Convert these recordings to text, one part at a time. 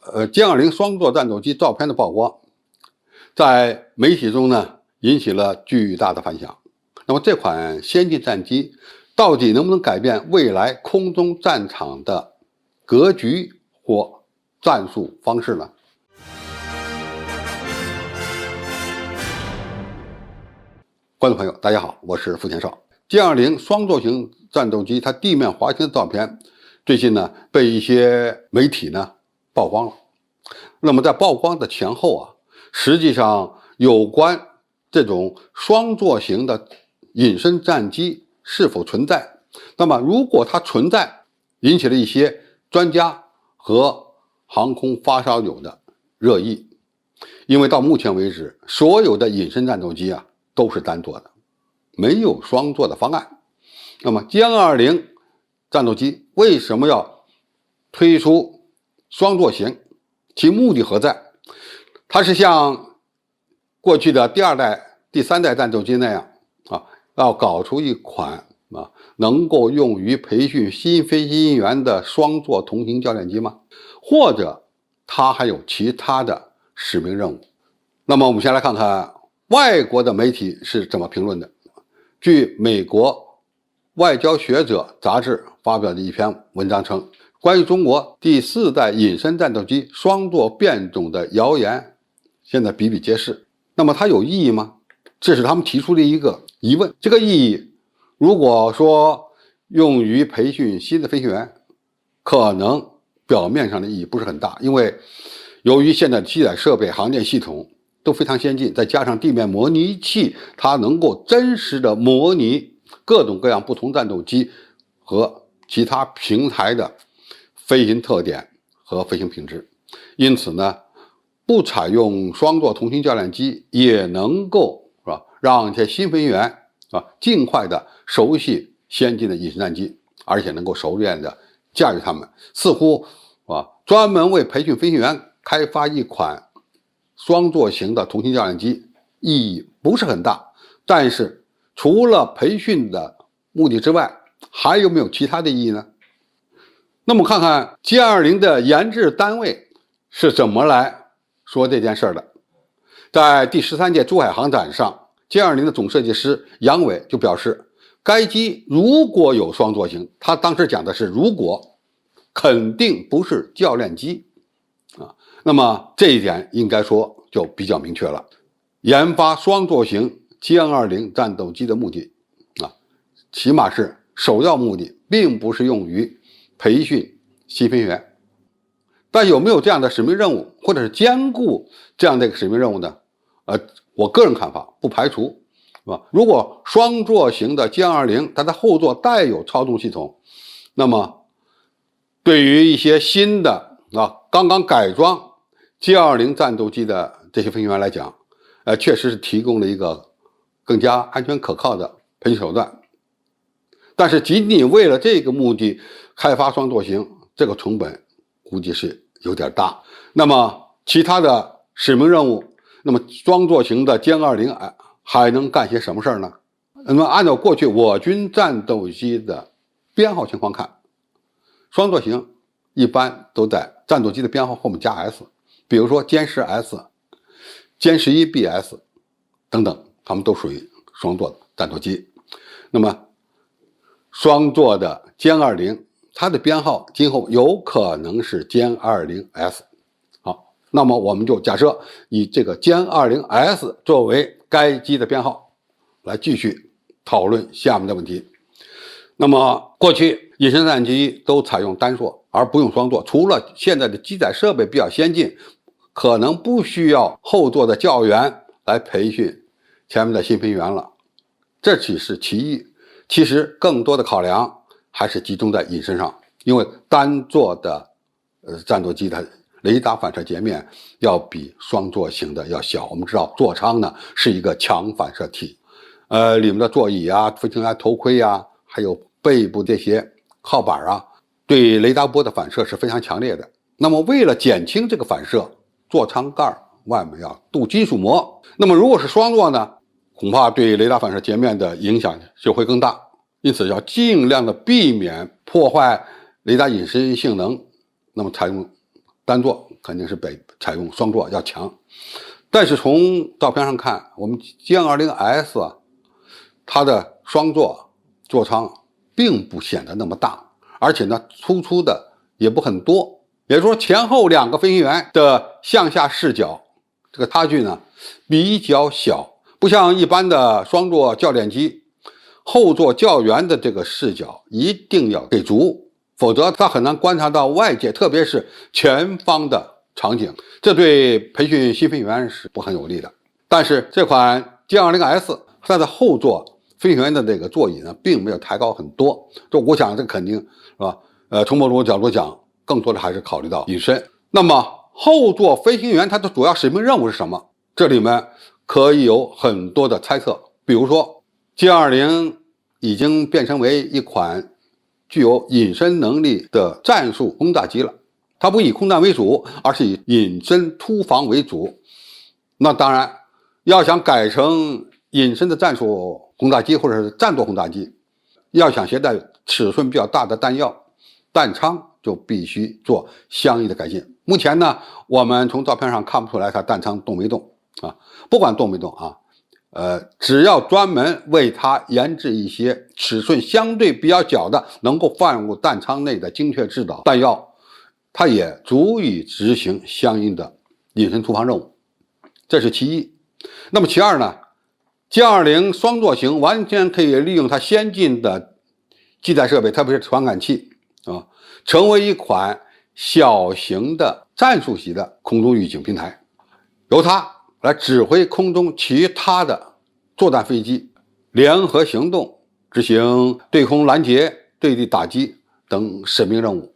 歼20双座战斗机照片的曝光，在媒体中呢引起了巨大的反响。那么这款先进战机到底能不能改变未来空中战场的格局或战术方式呢？观众朋友，大家好，我是付前少。歼20双座型战斗机它地面滑行的照片，最近呢被一些媒体呢曝光了。那么在曝光的前后啊，实际上有关这种双座型的隐身战机是否存在，那么如果它存在，引起了一些专家和航空发烧友的热议。因为到目前为止，所有的隐身战斗机啊都是单座的，没有双座的方案。那么歼20战斗机为什么要推出双座型？其目的何在？它是像过去的第2代、第3代战斗机那样要搞出一款能够用于培训新飞行员的双座同型教练机吗？或者它还有其他的使命任务？那么我们先来看看外国的媒体是怎么评论的。据美国外交学者杂志发表的一篇文章称，关于中国第4代隐身战斗机双座变种的谣言现在比比皆是。那么它有意义吗？这是他们提出的一个疑问。这个意义如果说用于培训新的飞行员，可能表面上的意义不是很大，因为由于现在的机载设备、航电系统都非常先进，再加上地面模拟器它能够真实的模拟各种各样不同战斗机和其他平台的飞行特点和飞行品质，因此呢，不采用双座同型教练机也能够让一些新飞行员尽快的熟悉先进的隐身战机，而且能够熟练的驾驭它们。似乎专门为培训飞行员开发一款双座型的同型教练机意义不是很大。但是除了培训的目的之外，还有没有其他的意义呢？那么看看歼20的研制单位是怎么来说这件事的。在第13届珠海航展上，歼20的总设计师杨伟就表示，该机如果有双座型，他当时讲的是如果，肯定不是教练机那么这一点应该说就比较明确了。研发双座型歼20战斗机的目的起码是首要目的，并不是用于培训新飞行员。但有没有这样的使命任务，或者是兼顾这样的一个使命任务呢？我个人看法不排除，是吧？如果双座型的歼20它在后座带有操纵系统，那么对于一些新的刚刚改装歼20战斗机的这些飞行员来讲，确实是提供了一个更加安全可靠的培训手段。但是仅仅为了这个目的开发双座型，这个成本估计是有点大。那么其他的使命任务，那么双座型的歼20还能干些什么事儿呢？那么按照过去我军战斗机的编号情况看，双座型一般都在战斗机的编号后面加 S， 比如说歼10S、歼11BS 等等，它们都属于双座的战斗机。那么双座的歼20，它的编号今后有可能是歼20S。好，那么我们就假设以这个歼20S作为该机的编号，来继续讨论下面的问题。那么过去隐身战机都采用单座而不用双座，除了现在的机载设备比较先进，可能不需要后座的教员来培训前面的新飞行员了，这只是其一。其实更多的考量还是集中在隐身上，因为单座的战斗机的雷达反射截面要比双座型的要小。我们知道座舱呢是一个强反射体，里面的座椅飞行员头盔还有背部这些靠板对雷达波的反射是非常强烈的。那么为了减轻这个反射，座舱盖外面要镀金属膜。那么如果是双座呢，恐怕对雷达反射截面的影响就会更大，因此要尽量的避免破坏雷达隐身性能，那么采用单座肯定是比采用双座要强。但是从照片上看，我们歼20S 啊，它的双座座舱并不显得那么大，而且呢，突出的也不很多。也就是说，前后两个飞行员的向下视角，这个差距呢比较小，不像一般的双座教练机，后座教员的这个视角一定要给足，否则他很难观察到外界，特别是前方的场景，这对培训新飞行员是不很有利的。但是这款歼20S 它的后座飞行员的这个座椅呢，并没有抬高很多，这我想这肯定是吧？从某种角度讲，更多的还是考虑到隐身。那么后座飞行员他的主要使命任务是什么？这里面可以有很多的猜测，比如说歼20已经变成为一款具有隐身能力的战术轰炸机了，它不以空战为主，而是以隐身突防为主。那当然，要想改成隐身的战术轰炸机或者是战斗轰炸机，要想携带尺寸比较大的弹药，弹仓就必须做相应的改进。目前呢，我们从照片上看不出来它弹仓动没动啊，不管动没动啊，只要专门为它研制一些尺寸相对比较小的，能够放入弹仓内的精确制导弹药，它也足以执行相应的隐身突防任务。这是其一。那么其二呢，歼20双座型完全可以利用它先进的机载设备，特别是传感器啊，成为一款小型的战术级的空中预警平台，由它来指挥空中其他的作战飞机联合行动，执行对空拦截、对地打击等使命任务。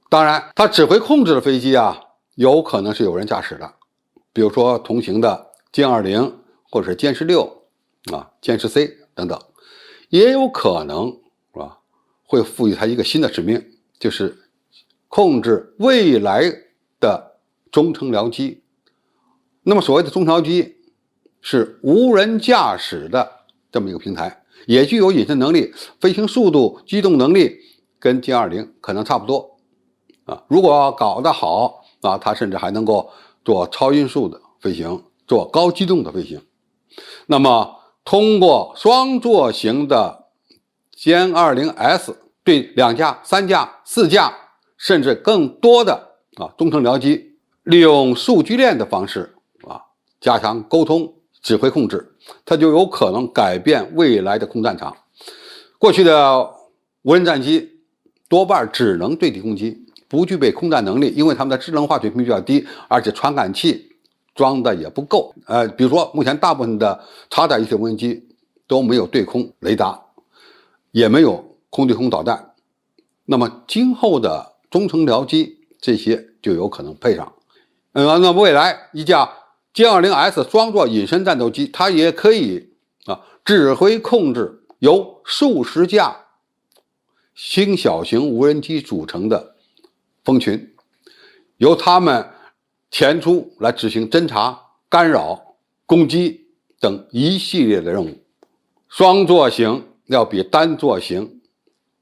当然，它指挥控制的飞机啊，有可能是有人驾驶的，比如说同型的歼20或者是歼16啊、歼10C 等等，也有可能是吧，会赋予它一个新的使命，就是控制未来的中程僚机。那么所谓的中程僚机是无人驾驶的这么一个平台，也具有隐身能力，飞行速度、机动能力跟歼20可能差不多啊。如果搞得好啊，它甚至还能够做超音速的飞行，做高机动的飞行。那么通过双座型的歼20S对2架、3架、4架甚至更多的中程僚机，利用数据链的方式加强沟通、指挥控制，它就有可能改变未来的空战场。过去的无人战机多半只能对地攻击，不具备空战能力，因为它们的智能化水平比较低，而且传感器装的也不够。比如说目前大部分的插载一体无人机都没有对空雷达，也没有空对空导弹。那么今后的中程僚机这些就有可能配上。那么未来一架歼20S 双座隐身战斗机，它也可以指挥控制由数十架轻小型无人机组成的蜂群，由它们前出来执行侦察、干扰、攻击等一系列的任务。双座型要比单座型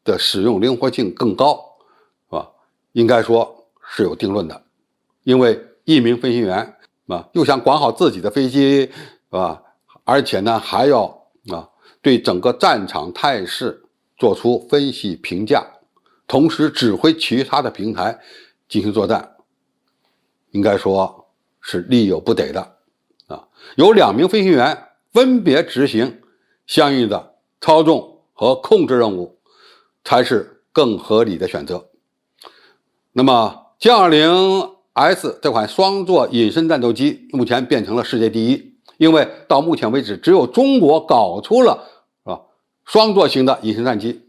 的使用灵活性更高，应该说是有定论的。因为一名飞行员又想管好自己的飞机，而且呢还要对整个战场态势做出分析评价，同时指挥其他的平台进行作战，应该说是力有不逮的由2名飞行员分别执行相应的操纵和控制任务，才是更合理的选择。那么歼20S 这款双座隐身战斗机目前变成了世界第一，因为到目前为止只有中国搞出了双座型的隐身战机。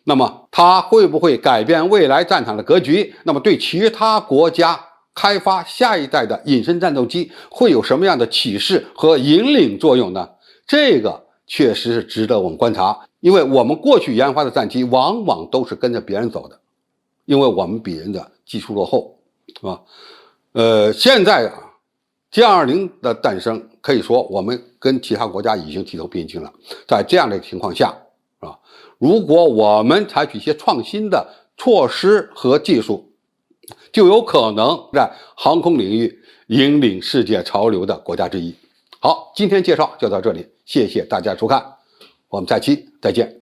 那么它会不会改变未来战场的格局？那么对其他国家开发下一代的隐身战斗机会有什么样的启示和引领作用呢？这个确实是值得我们观察，因为我们过去研发的战机往往都是跟着别人走的，因为我们比人的技术落后现在歼20的诞生，可以说我们跟其他国家已经提头并进了。在这样的情况下如果我们采取一些创新的措施和技术，就有可能在航空领域引领世界潮流的国家之一。好，今天介绍就到这里，谢谢大家收看，我们下期再见。